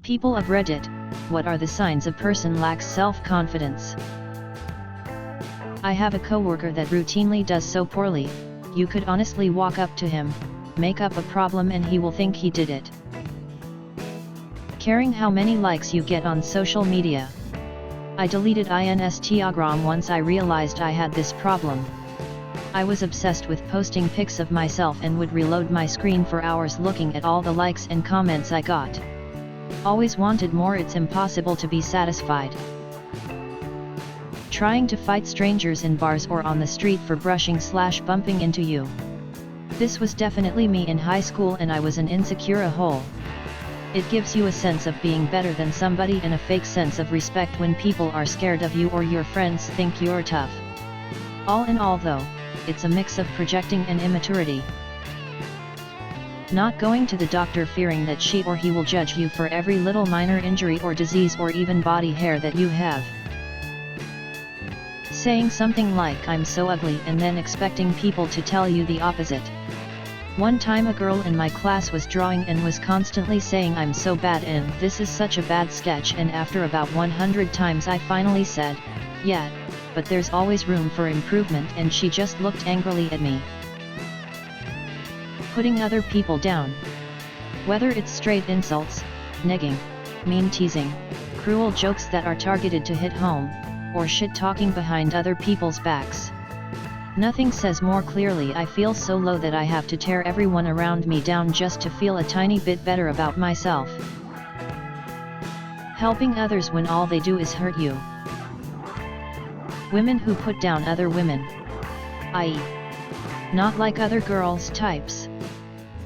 People of Reddit, what are the signs a person lacks self-confidence? I have a coworker that routinely does so poorly, you could honestly walk up to him, make up a problem and he will think he did it. Caring how many likes you get on social media. I deleted Instagram once I realized I had this problem. I was obsessed with posting pics of myself and would reload my screen for hours looking at all the likes and comments I got. Always wanted more, it's impossible to be satisfied. Trying to fight strangers in bars or on the street for brushing/bumping into you. This was definitely me in high school and I was an insecure a hole. It gives you a sense of being better than somebody and a fake sense of respect when people are scared of you or your friends think you're tough. All in all though, it's a mix of projecting and immaturity. Not going to the doctor fearing that she or he will judge you for every little minor injury or disease or even body hair that you have. Saying something like "I'm so ugly" and then expecting people to tell you the opposite. One time a girl in my class was drawing and was constantly saying "I'm so bad" and "this is such a bad sketch," and after about 100 times I finally said, "Yeah, but there's always room for improvement," and she just looked angrily at me. Putting other people down. Whether it's straight insults, negging, mean teasing, cruel jokes that are targeted to hit home, or shit-talking behind other people's backs. Nothing says more clearly I feel so low that I have to tear everyone around me down just to feel a tiny bit better about myself. Helping others when all they do is hurt you. Women who put down other women. I.e., not like other girls types.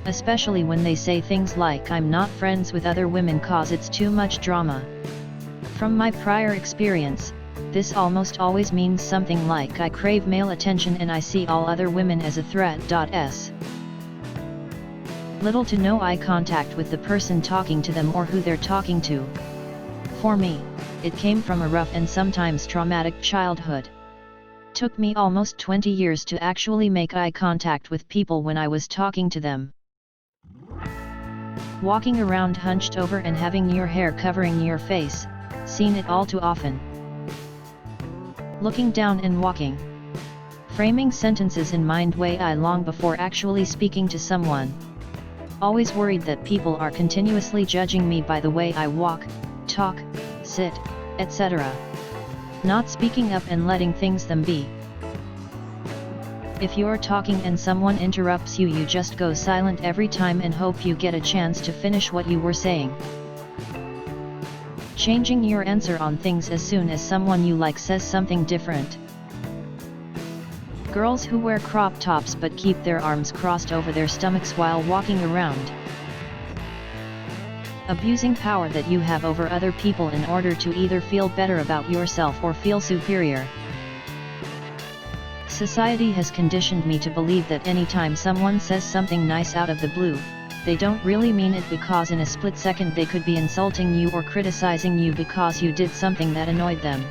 Especially when they say things like "I'm not friends with other women cause it's too much drama." From my prior experience, this almost always means something like "I crave male attention and I see all other women as a threat." Little to no eye contact with the person talking to them or who they're talking to. For me, it came from a rough and sometimes traumatic childhood. Took me almost 20 years to actually make eye contact with people when I was talking to them. Walking around hunched over and having your hair covering your face, seen it all too often. Looking down and walking. Framing sentences in mind way I long before actually speaking to someone. Always worried that people are continuously judging me by the way I walk, talk, sit, etc. Not speaking up and letting things them be. If you're talking and someone interrupts you, you just go silent every time and hope you get a chance to finish what you were saying. Changing your answer on things as soon as someone you like says something different. Girls who wear crop tops but keep their arms crossed over their stomachs while walking around. Abusing power that you have over other people in order to either feel better about yourself or feel superior. Society has conditioned me to believe that anytime someone says something nice out of the blue, they don't really mean it because in a split second they could be insulting you or criticizing you because you did something that annoyed them.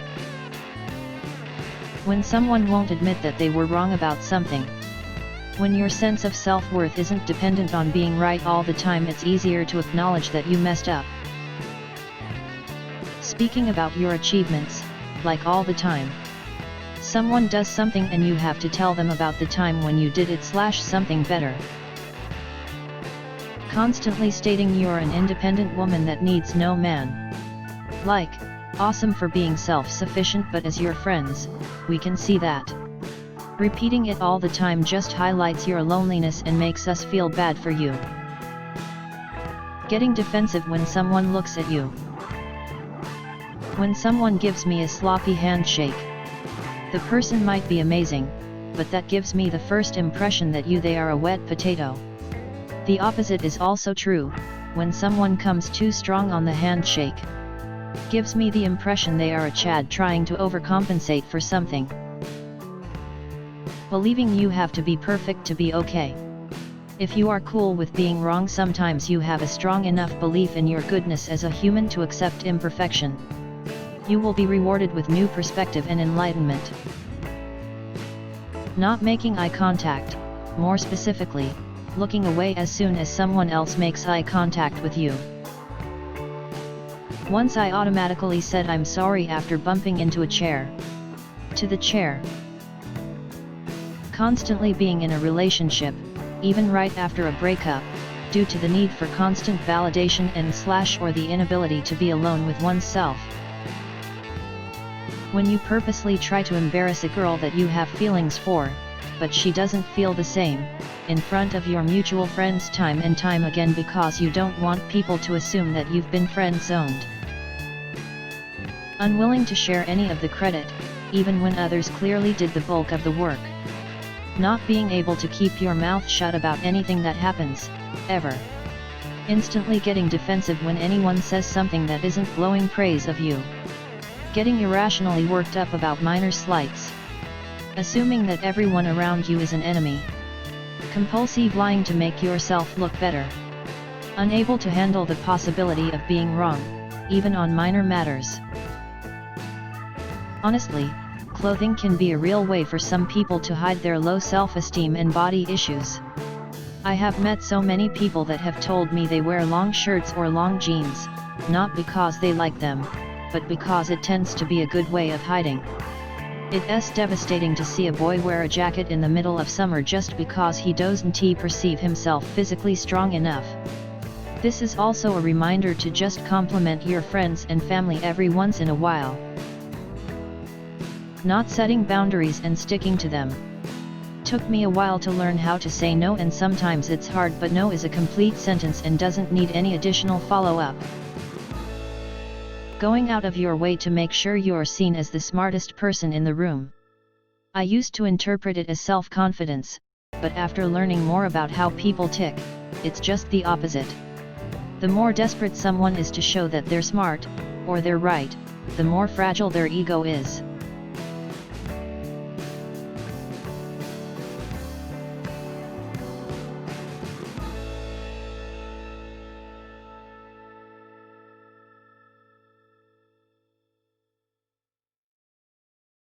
When someone won't admit that they were wrong about something. When your sense of self-worth isn't dependent on being right all the time, it's easier to acknowledge that you messed up. Speaking about your achievements, like all the time. Someone does something and you have to tell them about the time when you did it/something better. Constantly stating you're an independent woman that needs no man. Like, awesome for being self-sufficient, but as your friends, we can see that. Repeating it all the time just highlights your loneliness and makes us feel bad for you. Getting defensive when someone looks at you. When someone gives me a sloppy handshake. The person might be amazing, but that gives me the first impression that they are a wet potato. The opposite is also true, when someone comes too strong on the handshake. Gives me the impression they are a Chad trying to overcompensate for something. Believing you have to be perfect to be okay. If you are cool with being wrong, sometimes you have a strong enough belief in your goodness as a human to accept imperfection. You will be rewarded with new perspective and enlightenment. Not making eye contact, more specifically, looking away as soon as someone else makes eye contact with you. Once I automatically said I'm sorry after bumping into a chair. To the chair. Constantly being in a relationship, even right after a breakup, due to the need for constant validation and/or the inability to be alone with oneself. When you purposely try to embarrass a girl that you have feelings for, but she doesn't feel the same, in front of your mutual friends time and time again because you don't want people to assume that you've been friend-zoned. Unwilling to share any of the credit, even when others clearly did the bulk of the work. Not being able to keep your mouth shut about anything that happens, ever. Instantly getting defensive when anyone says something that isn't glowing praise of you. Getting irrationally worked up about minor slights. Assuming that everyone around you is an enemy. Compulsive lying to make yourself look better. Unable to handle the possibility of being wrong, even on minor matters. Honestly, clothing can be a real way for some people to hide their low self-esteem and body issues. I have met so many people that have told me they wear long shirts or long jeans, not because they like them, but because it tends to be a good way of hiding. It's devastating to see a boy wear a jacket in the middle of summer just because he doesn't perceive himself physically strong enough. This is also a reminder to just compliment your friends and family every once in a while. Not setting boundaries and sticking to them. Took me a while to learn how to say no, and sometimes it's hard, but no is a complete sentence and doesn't need any additional follow-up. Going out of your way to make sure you're seen as the smartest person in the room. I used to interpret it as self-confidence, but after learning more about how people tick, it's just the opposite. The more desperate someone is to show that they're smart, or they're right, the more fragile their ego is.